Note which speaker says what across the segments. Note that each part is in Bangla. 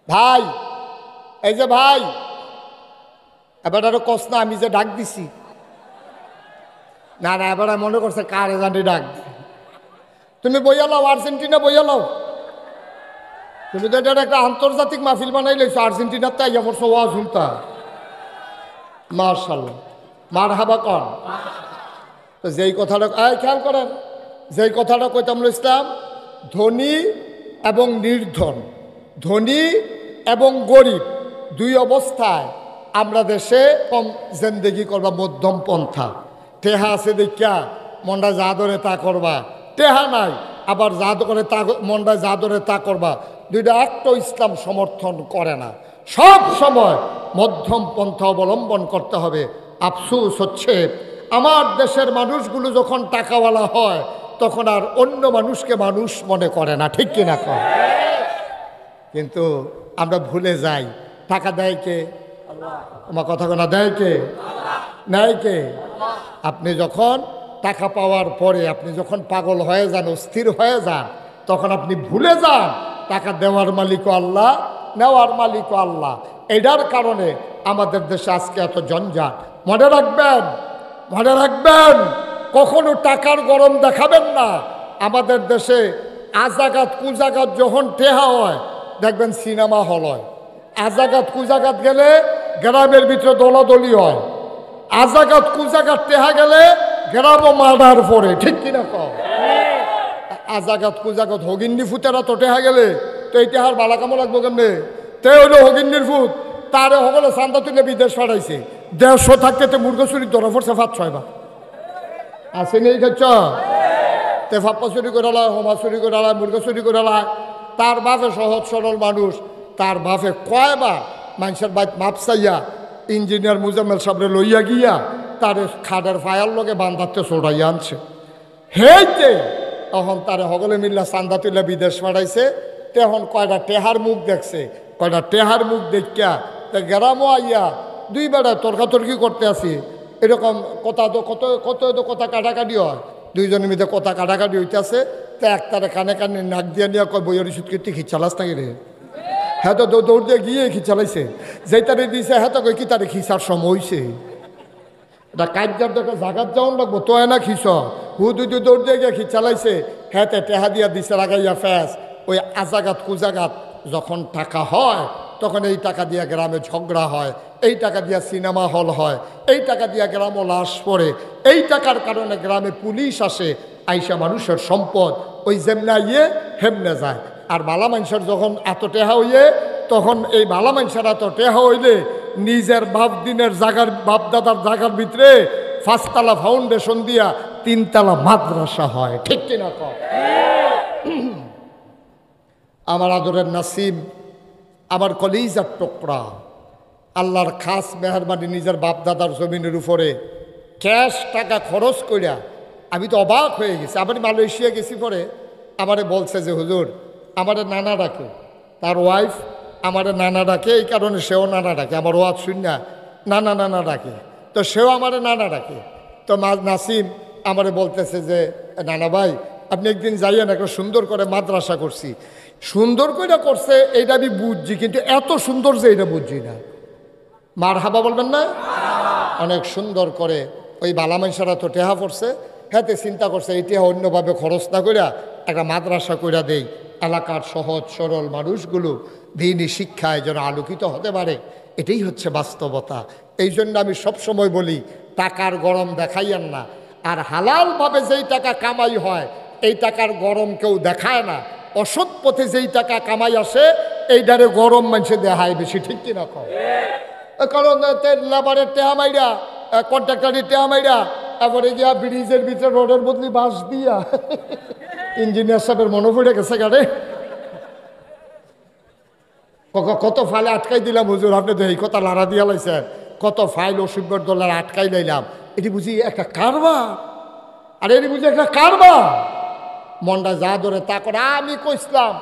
Speaker 1: ভাই, এই যে ভাই, এবার আরো কস না আমি যে ডাক দিছি। না না, এবার মনে করছে কারে জানি ডাক। তুমি বইয়া লাও, আর্জেন্টিনা বইয়া লাও। তুমি তো এটা একটা আন্তর্জাতিক মাহফিল বানাই লইছো, আর্জেন্টিনার তাই পড়ছো ওয়াজ শুনতা। মার্শাল্লাহ, মার হাবা কন। তো যেই কথাটা খেয়াল করেন, যেই কথাটা কইতাম ইসলাম, ধনী এবং নির্ধন, ধনী এবং গরিব দুই অবস্থায় আমরা দেশে কম জেন্দেগি করবা, মধ্যম পন্থা। টেহা আছে দেখিয়া মনটা যা ধরে তা করবা, টেহা নাই আবার যা করে তা মনটা যা ধরে তা করবা, দুইটা একটা ইসলাম সমর্থন করে না। সব সময় মধ্যম পন্থা অবলম্বন করতে হবে। আফসোস হচ্ছে আমার দেশের মানুষগুলো যখন টাকাওয়ালা হয় তখন আর অন্য মানুষকে মানুষ মনে করে না, ঠিক কিনা কয়? কিন্তু আমরা ভুলে যাই টাকা দেয় কে? আমার কথা কোনা দেয় কে? নেয় কে? আপনি যখন টাকা পাওয়ার পরে আপনি যখন পাগল হয়ে যান, অস্থির হয়ে যান, তখন আপনি ভুলে যান টাকা দেওয়ার মালিকও আল্লাহ, নেওয়ার মালিকও আল্লাহ। এটার কারণে আমাদের দেশে আজকে এত জঞ্জাট। মনে রাখবেন, মনে রাখবেন, কখনো টাকার গরম দেখাবেন না। আমাদের দেশে আজাগাত কুজাগাত যখন টেহা হয় দেখবেন সিনেমা হল হয়। আজাগাত কুজাগাত গেলে গ্রামের ভিতরে দলাদলি হয়। আজাগাত কুজাগাত টেহা গেলে গ্রামও মার্ডার পড়ে, ঠিক কিনা কম? আজাগাত কুজাগাত হগিন্নি ফুতেরা তো টেহা গেলে তো এই টেহার বালা কামো লাগবো কেমনে? তে হইলো হগিন্নির ফুত, তারে সকলে চান্দা তুলে বিদেশ পাঠাইছে। 150 থাকতে তে মুরগা চুরি ধরা পড়ছে 5-6 বার। আছে নেই খাচ্ছ? তে ফাপ্পা চুরি করে লায়, হোমা চুরি করে লায়, মুরগা চুরি করে লায়। তার বাপে সহজ সরল মানুষ, তার বাপে কয়বার মানুষের বাইত মাপ চাইয়া ইঞ্জিনিয়ার মুজাম্মেল সাহেবরে লইয়া গিয়া তারে খাটের ফায়ার লগে বান্ধাতে চড়াইয়া আনছে। হেইতে তখন তারে সকলে মিল্লা চান্দা তুলে বিদেশ পাঠাইছে। তখন কয়টা টেহার মুখ দেখছে, কয়টা টেহার মুখ দেখিয়া গ্রামও আইয়া 2 বেড়ায় তর্কাতর্কি করতে আসি। এরকম কথা তো কত কত তো কথা কাটাকাটি হয়, 2 জনের মধ্যে কথা কাটাকাটি হইতেছে। তো একটারে কানে কানে নাক দিয়া নিয়ে কয় বইয়ের ওষুধ কীর্তি খিচালাস নাকি রে? হ্যাঁ তো দৌড় দিয়ে গিয়ে খিচালাইছে। যেই তারে দিয়েছে হ্যাঁ তো কই কি তারে খিচার সময় হয়েছে। এটা কাজদার তো একটা জাগাত যাওয়ান লাগবো তো না খিস হুদুদু দৌড় দিয়ে গিয়ে খিচালাইছে। হ্যাঁ তে টেহা দিয়া দিছে লাগাইয়া ফ্যাস। ওই আজাগাত কুজাগাত যখন টাকা হয় তখন এই টাকা দিয়া গ্রামে ঝগড়া হয়, এই টাকা দিয়া সিনেমা হল হয়, এই টাকা দিয়া গ্রামও লাশ পড়ে, এই টাকার কারণে গ্রামে পুলিশ আসে, আইসা মানুষের সম্পদ ওই যেমনা ইয়ে হেমনে যায়। আর বালা মানুষের যখন এত টেহা হইয়ে তখন এই বালা মানুষের এত টেহা হইলে নিজের বাপ দিনের জাগার বাপ দাদার জাগার ভিতরে 5 তলা ফাউন্ডেশন দিয়া 3 তলা মাদ্রাসা হয়, ঠিক কিনা কম? আমার আদরের নাসিম, আমার কলিজার টুকরা, আল্লাহর খাস মেহরবানি নিজের বাপ দাদার জমিনের উপরে ক্যাশ টাকা খরচ করিয়া আমি তো অবাক হয়ে গেছি। আমি মালয়েশিয়া গেছি পরে আমারে বলছে যে হুজুর আমারে নানা ডাকে, তার ওয়াইফ আমারে নানা ডাকে, এই কারণে সেও নানা ডাকে। আমার ওয়াজ শুনিয়া নানা নানা ডাকে, তো সেও আমারে নানা ডাকে। তো নাসিম আমারে বলতেছে যে নানা ভাই আপনি একদিন যাইয়েন, একটা সুন্দর করে মাদ্রাসা করছি। সুন্দর করে করছে এইটা আমি বুঝছি, কিন্তু এত সুন্দর যে এটা বুঝছি না। মার হাবা বলবেন না? অনেক সুন্দর করে ওই বালা মানুষেরা তো টেহা পড়ছে, হ্যাঁতে চিন্তা করছে এই টেহা অন্যভাবে খরচ না করিয়া একটা মাদ্রাসা কইরা দেই, এলাকার সহজ সরল মানুষগুলো দিনই শিক্ষায় যেন আলোকিত হতে পারে। এটাই হচ্ছে বাস্তবতা। এই জন্য আমি সবসময় বলি টাকার গরম দেখাইয়েন না। আর হালালভাবে যেই টাকা কামাই হয় এই টাকার গরম কেউ দেখায় না। অসৎ পথে যেই টাকা কামাই আসে এইটারে গরম মানুষে দেখায় বেশি, ঠিক কিনা কম? কারণ লেবারের টেহা মাইরা, কন্ট্রাক্টারের টেহা মাইরা, তারপরে গিয়া ব্রিজের ভিতরে রোডের বদলি বাঁশ দিয়া ইঞ্জিনিয়ার সাহেবের মনে পড়ে গেছে গাড়ে কত ফাইল আটকাই দিলাম হুজুর, আপনি তো এই কথা লাড়া দিয়া লাইছেন, কত ফাইল $80 আটকাই লাইলাম। এটি বুঝি একটা কারবার, আর এটি বুঝি একটা কারবার। মনটা যা ধরে তা করে। আমি কইসলাম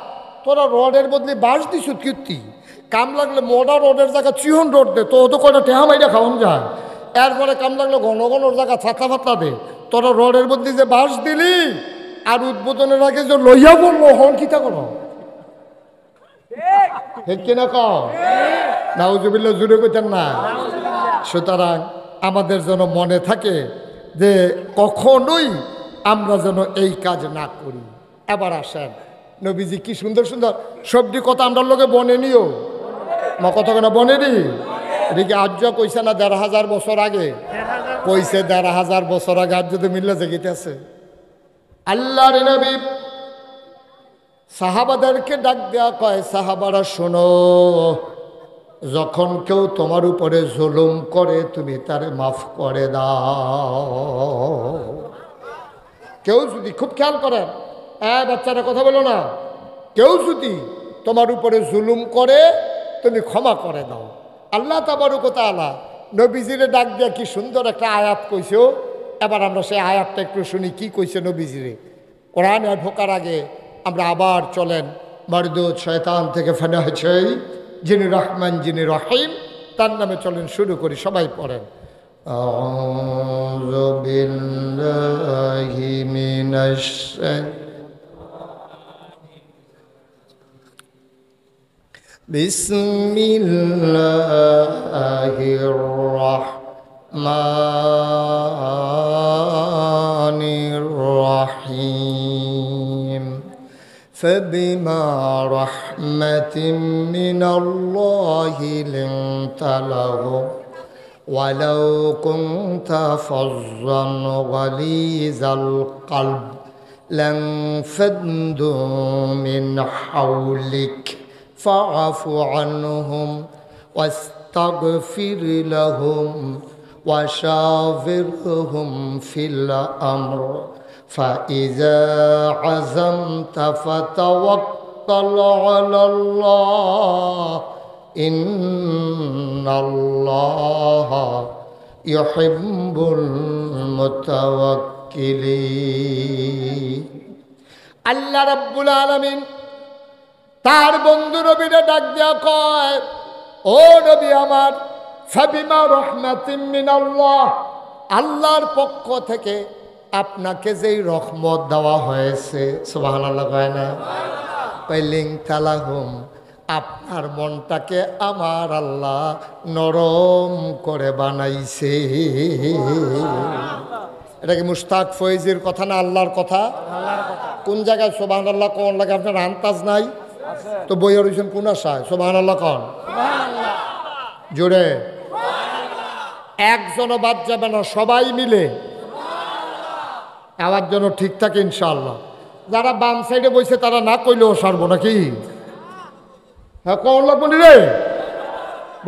Speaker 1: তোরা রোডের বদলে বাঁশ দিস কীর্তি, কাম লাগলে মোটা রোডের জায়গা চিহন রোড দে, তো কয়টা টেহা মাইরা খাওয়ান যায়। এরপরে কাম লাগলে ঘন ঘন জায়গা ছাতা ফাতলা দে, তোরা রোডের বদলে যে বাঁশ দিলি আর উদ্বোধনের আগে যে লইয়া বললো হন কিতা করো। ঠিক কিনা কও? নাউজুবিল্লাহ জুড়ে কইতেন না? সুতরাং আমাদের যেন মনে থাকে যে কখনোই আমরা যেন এই কাজ না করি। এবার আসেন, নবীজি কি সুন্দর সুন্দর সবজি কথা আমরা লোকে বনেনিও, মা কথা কেন বনেনি? এদিকে আর্য কইছে না ১,৫০০ বছর আগে কইছে, ১,৫০০ বছর আগে আর্য তো মিল্লা জেগিতেছে। আল্লাহর নবী সাহাবাদেরকে ডাক দেয়া কয়, সাহাবারা শোনো, যখন কেউ তোমার উপরে জুলুম করে তুমি তারে মাফ করে দাও। কেউ যদি, খুব খেয়াল করেন, বাচ্চারা কথা বলো না, কেউ যদি তোমার উপরে জুলুম করে তুমি ক্ষমা করে দাও। আল্লাহ তাবারক ওয়া তাআলা নবীজিরে ডাক দিয়া কি সুন্দর একটা আয়াত কইছো। এবার আমরা সেই আয়াতটা একটু শুনি, কি কইছে নবীজিরে। কোরআনে ঢোকার আগে আমরা আবার চলেন মারদুদ শয়তান থেকে ফেনা হয়েছে যিনি রহমান যিনি রহিম, তার নামে চলেন শুরু করি, সবাই পড়েন। আউযু বিল্লাহি মিনাশ বিসমিল্লাহির রাহমানির রাহিম। فبما رحمة من الله لنت لهم ولو كنت فظا غليظ القلب لانفضوا من حولك فاعف عنهم واستغفر لهم وشاورهم في الأمر فإذا عزمت فتوكل على الله إن الله يحب المتوكلين। আল্লাহ রাব্বুল আলামিন তার বন্ধু নবীরে ডাক দিয়া কয়, ও নবী আমার, ফাবিমা রহমাতিম মিনাল্লাহ, আল্লাহর পক্ষ থেকে আপনাকে যেই রহমত দেওয়া হয়েছে, সুবহানাল্লাহ কয় না, পাইলিং তালাহুম, আপনার মনটাকে আমার আল্লাহ নরম করে বানাইছে। এটা কি মুশতাক ফয়েজির কথা না আল্লাহর কথা? কোন জায়গায় সুবহানাল্লাহ কোন লাগে আপনার আন্তাজ নাই তো? বইয়ের হইছেন কোন আশায়? সুবহানাল্লাহ কোন জোরে, একজনও বাদ যাবে না, সবাই মিলে আওয়াজ যেন ঠিক থাকে ইনশাআল্লাহ। যারা বাম সাইডে বসে তারা না কইলেও সারবো নাকি? হ্যাঁ কোন লাগবো রে,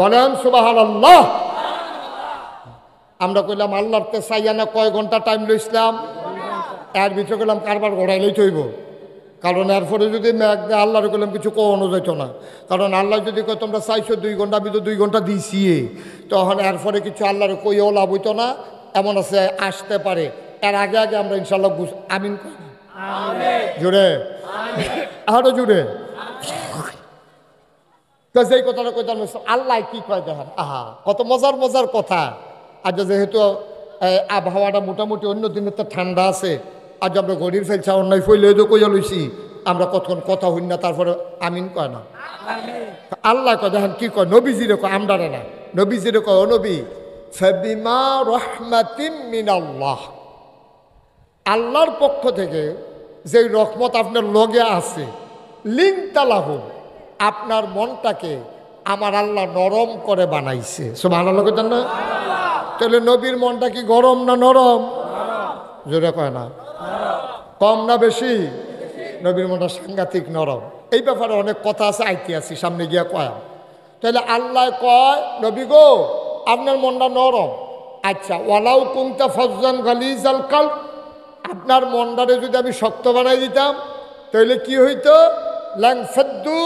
Speaker 1: বলেন সুবহানাল্লাহ। আমরা কইলাম আল্লাহর তে চাইয়ানা কয় ঘন্টা টাইম লইছিলাম, এর ভিতরে কইলাম কারবার ঘোড়াই লইতে হইব, কারণ এরপরে যদি মেঘ দেয় আল্লাহর কইলাম কিছু কখনো যেত না। কারণ আল্লাহ যদি কয় তোমরা চাইছো 2 ঘন্টা, আমি তো 2 ঘন্টা দিয়েছি, তখন এরপরে কিছু আল্লাহর কইও লাভ হইতো না। এমন আছে আসতে পারে, এর আগে আগে আমরা ইনশাল্লাহ আমিন জুড়ে আরো জুড়ে তো যেই কথাটা কইতাম আল্লাহ কি কয় দেখেন, আহা কত মজার মজার কথা। আজ যেহেতু আবহাওয়াটা মোটামুটি অন্য দিনের তো ঠান্ডা আছে, আজ আমরা গরিব ফেলছা অন্যায় ফইলে তো কইয়া লইছি আমরা কতক্ষণ কথা হই না, তারপরে আমিন কয় না। আল্লাহ কয় দেখেন কি কয়, নবীজিরে কয়, আমরারে না, নবীজিরে কয়, ও নবী ফাবিমা রহমাতিম মিনাল্লাহ, আল্লাহর পক্ষ থেকে যে রহমত আপনার লগে আছে, লিনতালাহু, আপনার মনটাকে আমার আল্লাহ নরম করে বানাইছে। সুবহানাল্লাহ কইতেন না? তাহলে নবীর মনটা কি গরম না নরম? জোরে কয় না, কম না বেশি? নবীর মনটা সাংঘাতিক নরম। এই ব্যাপারে অনেক কথা আছে, আইতে আছি সামনে গিয়া কয়। তাহলে আল্লাহ কয়, নবী গো আপনার মনটা নরম, আচ্ছা ওয়ালাউ কুনতা ফাজ্জান গালিজাল কলব, আপনার মনটারে যদি আমি শক্ত বানাই দিতাম তাহলে কি হইতো? লানফাদ্দু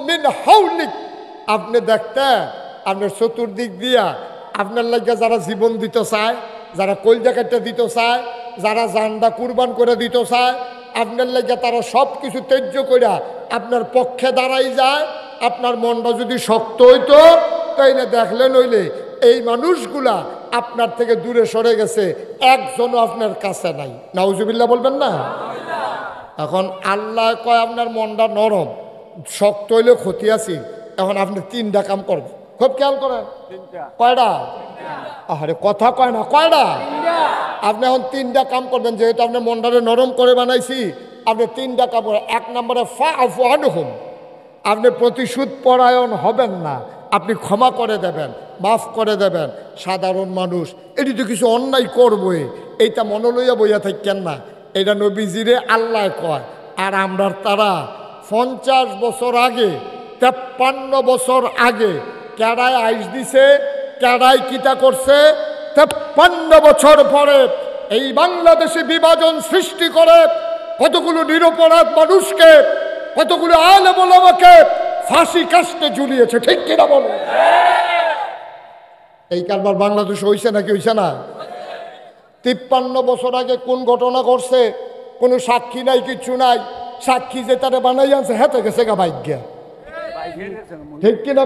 Speaker 1: মিন হাওলিক, আপনি দেখতেন আপনার চতুর্দিক দিয়া আপনার লাগে যারা জীবন দিতে চায়, যারা কলজা কাটতে দিতে চায়, যারা জানটা কুরবান করে দিতে চায়, আপনার লাগে তারা সব কিছু ত্যায্য কইরা আপনার পক্ষে দাঁড়াই যায়। আপনার মনটা যদি শক্ত হইতো তাইলে দেখলে নইলে এই মানুষগুলা আপনার থেকে দূরে সরে গেছে, একজনও আপনার কাছে নাই। নাউজুবিল্লাহ বলবেন না? এখন আল্লাহ কয় আপনার মনটা নরম, শক্ত হইলে ক্ষতি আছে। এখন আপনি 3টা কাম করবেন, খুব খেয়াল করেন। কয়টা? আরে কথা কয় না, কয়টা? আপনি এখন 3টা কাম করবেন, যেহেতু আপনি মনটারে নরম করে বানাইছি। আপনি 3টা কাম করেন। 1 নম্বরে ফাআফু আনহুম, আপনি প্রতিশোধ পরায়ণ হবেন না, আপনি ক্ষমা করে দেবেন, মাফ করে দেবেন। সাধারণ মানুষ এটি তো কিছু অন্যায় করবই, এইটা মনে লইয়া বইয়া থাকেন না। এটা নবীজিরে আল্লাহ কয়। আর আমরা তারা 50 বছর আগে, 53 বছর আগে কেডায় আইস দিছে, কেডায় কিতা করছে, 53 বছর পরে এই বাংলাদেশে বিভাজন সৃষ্টি করে কতগুলো নিরপরাধ মানুষকে, কতগুলো আলেম ওলামাকে ফাঁসি কাস্টে ঝুলিয়েছে, ঠিক কিনা বলো? এই কারবার বাংলাদেশে হইছে নাকি হইছে না? 53 বছর আগে কোন ঘটনা ঘটছে? কোনো সাক্ষী নাই, কিচ্ছু নাই। সাক্ষী যে তারা বানাই আনছে হেতে গেছে গা ভাগ্যা, ঠিক কিনা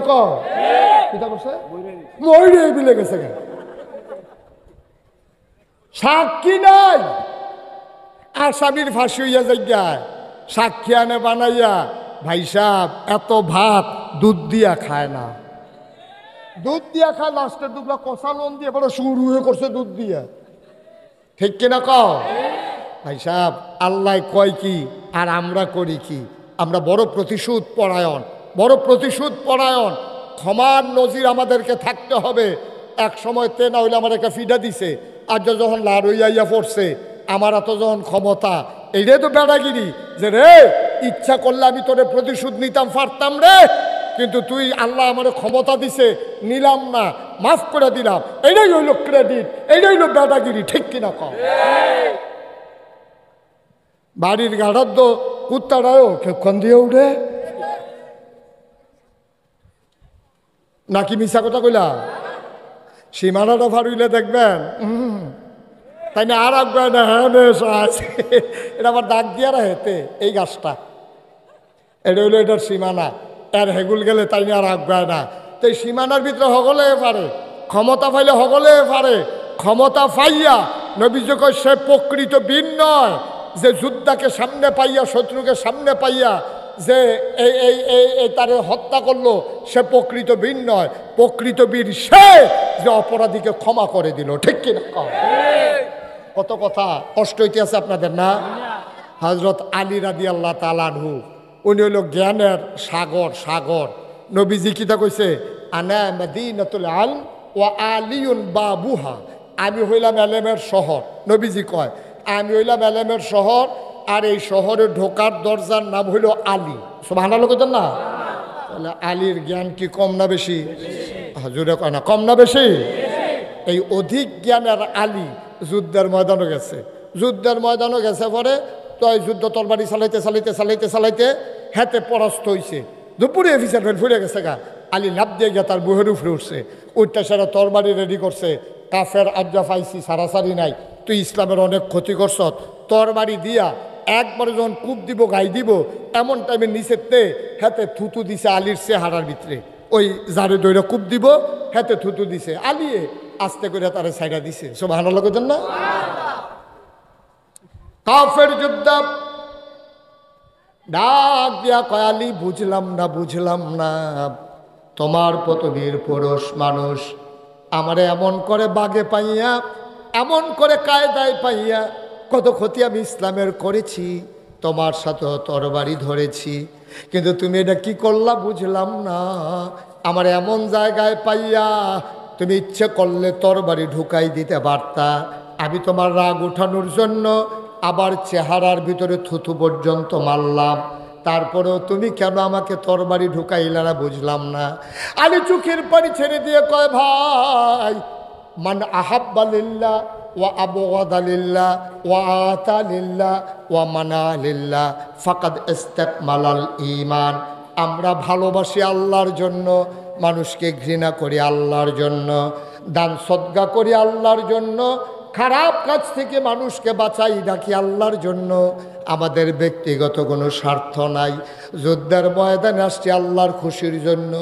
Speaker 1: কিতা করছে? মইরে বিলে গেছে গা, সাক্ষী নাই। আসামির ফাঁসি হইয়া যাইয়া সাক্ষী আনে বানাইয়া। ভাই সাহেব, এত ভাত দুধ দিয়া খায় না, দুধ দিয়া খায় লাস্টের দুগলা কষা লন দিয়ে বড় শুরু হয়ে করছে দুধ দিয়া, ঠিক কিনা ভাই সাহেব? আল্লাহ কয় কি আর আমরা করি কি? আমরা বড় প্রতিশোধ পরায়ণ, বড় প্রতিশোধ পরায়ণ। ক্ষমার নজির আমাদেরকে থাকতে হবে। এক সময় তে না হইলে আমার একটা ফিডা দিছে, আর যখন লাড় হইয়া পড়ছে, আমার এত যখন ক্ষমতা, এইটাই তো বেড়াগিরি যে রে ইচ্ছা করলে আমি তোরে প্রতিশোধ নিতাম পারতাম রে, কিন্তু তুই আল্লাহ আমার ক্ষমতা দিছে, নিলাম না, মাফ করে দিলাম। এটাই হইল ক্রেডিট, এটাই হইল বেড়াগিরি, ঠিক কিনা বাড়ির গাড়ার তো কুত্তাটাও ক্ষণ দিয়ে উঠে নাকি মিশা কথা কইলা? সীমানাটা ফারুইলে দেখবেন তাই না? আর আগে না, হ্যাঁ আছে, এটা আবার দাগ দিয়া হেতে এই গাছটা, এটা হইলো এটার সীমানা। এর হেগুল গেলে তাই না আর আগায় না। তো এই সীমানার ভিতরে হগলে পারে, ক্ষমতা পাইলে হগলে পারে। ক্ষমতা পাইয়া নবীজি কয় সে প্রকৃত বীর নয় যে যুদ্ধকে সামনে পাইয়া, শত্রুকে সামনে পাইয়া যে এই তারে হত্যা করলো, সে প্রকৃত বীর নয়। প্রকৃত বীর সে যে অপরাধীকে ক্ষমা করে দিল, ঠিক কিনা? কত কথা কষ্ট হইতেছে আপনাদের না? হযরত আলী রাদিয়াল্লাহু তাআলা আনহু, উনি হইল জ্ঞানের সাগর। সাগর নবীজি কিতা কইছে? আনা মাদিনাতুল ইলম ওয়া আলিউন বাবুহা, আমি হইলাম এলেমের শহর। নবীজি কয় আমি হইলাম এলেমের শহর, আর এই শহরে ঢোকার দরজার নাম হইল আলী। সুবহানাল্লাহ কইতেন না? তাহলে আলীর জ্ঞান কি কম না বেশি? হুজুরে কয় না কম না বেশি? এই অধিক জ্ঞানের আলী যুদ্ধের ময়দানও গেছে। যুদ্ধের ময়দানও গেছে পরে তো এই যুদ্ধ তরবারি চালাইতে চালাইতে চালাইতে চালাইতে হাতে পরাস্ত হইছে। দুপুরে অফিসার ফের ফুরে গেছে গা। আলী লাভ দিয়ে গিয়া তার বুহের উপরে উঠছে, উঠতে সারা তরবারি রেডি করছে। কাফের আজ্জা পাইছি, সারাসারি নাই, তুই ইসলামের অনেক ক্ষতি করছ। তরবারি দিয়া একবারে যখন কূপ দিব, গাই দিব, এমন টাইমে নিচেতে হাতে থুতু দিছে আলীর চেহারার ভিতরে। ওই যারে দইরা কূপ দিব হাতে থুতু দিছে, আলিয়ে আস্তে করে তারা সাইডা দিছে। সুবহানাল্লাহ কইতেন না? কাফের যুদ্ধ ডাক দিয়া কয় আলী, বুঝলাম না বুঝলাম না, তোমার পতবীর পুরুষ মানুষ আমারে এমন করে বাগে পাইয়া, এমন করে কায়দায় পাইয়া কত ক্ষতি আমি ইসলামের করেছি, তোমার সাথে তরবারি ধরেছি, কিন্তু তুমি এটা কি করলা বুঝলাম না। আমার এমন জায়গায় পাইয়া তুমি ইচ্ছে করলে তরবারি ঢুকাই দিতে পারতা, আমি তোমার রাগ উঠানোর জন্য আবার চেহারার ভিতরে থুতু পর্যন্ত মারলাম, তারপরেও তুমি কেন আমাকে তরবারি ঢুকাইলা না বুঝলাম না। আলী চোখের পানি ছেড়ে দিয়ে কয়, ভাই মান আহাব্বা লিল্লাহ ওয়া আবগাদা লিল্লাহ ওয়া আতা লিল্লাহ ওয়া মানা লিল্লাহ ফাকাদ ইস্তাকমালাল ঈমান। আমরা ভালোবাসি আল্লাহর জন্য, মানুষকে ঘৃণা করি আল্লাহর জন্য, দান সদকা করি আল্লাহর জন্য, খারাপ কাজ থেকে মানুষকে বাঁচাই রাখি আল্লাহর জন্য। আমাদের ব্যক্তিগত কোনো স্বার্থ নাই। যুদ্ধের ময়দানে আসছি আল্লাহর খুশির জন্য,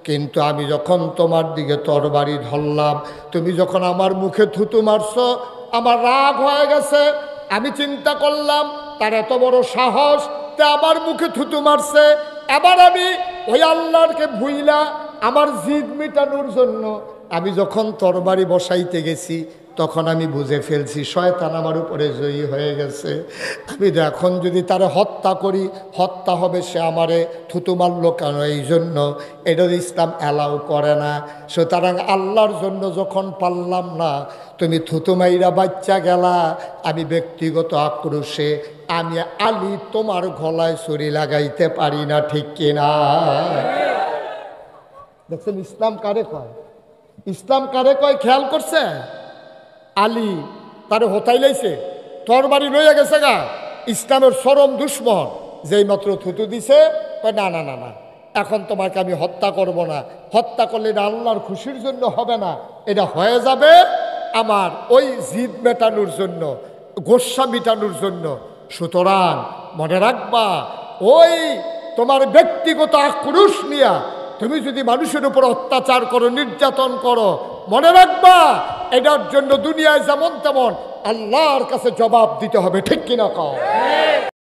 Speaker 1: কিন্তু আমি যখন তোমার দিকে তরবারি ধরলাম, তুমি যখন আমার মুখে থুতু মারছ, আমার রাগ হয়ে গেছে। আমি চিন্তা করলাম তার এত বড় সাহস, তা আমার মুখে থুতু মারছে, এবার আমি ওই আল্লাহকে ভুইলা আমার জিদ মিটানোর জন্য আমি যখন তরবারি বসাইতে গেছি তখন আমি বুঝে ফেলছি শয়তান আমার উপরে জয়ী হয়ে গেছে। আমি এখন যদি তারে হত্যা করি, হত্যা হবে, সে আমারে থুতু মারল কেন? এই জন্য এটা ইসলাম অ্যালাউ করে না। সুতরাং আল্লাহর জন্য যখন পারলাম না, তুমি থুতু মাইরা বাচ্চা গেলা, আমি ব্যক্তিগত আক্রোশে আমি আলী তোমার গলায় ছুরি লাগাইতে পারি না, ঠিক কিনা? দেখছেন ইসলাম কারে কয়? ইসলাম কারে কয় খেয়াল করছে? আলী তারে হতাই লাইছে, তরবারি লইয়া গেছে গা, ইসলামের চরম দুশ্মন, যেই মাত্র থুতু দিছে কয় না না না না, এখন তোমাকে আমি হত্যা করব না। হত্যা করলে এটা আল্লাহর খুশির জন্য হবে না, এটা হয়ে যাবে আমার ওই জিদ মেটানোর জন্য, গোস্বা মিটানোর জন্য। সুতরাং মনে রাখবা, ওই তোমার ব্যক্তিগত আক্রোশ নিয়া তুমি যদি মানুষের উপর অত্যাচার করো, নির্যাতন করো, মনে রাখবা এটার জন্য দুনিয়ায় যেমন তেমন আল্লাহর কাছে জবাব দিতে হবে, ঠিক কিনা কও?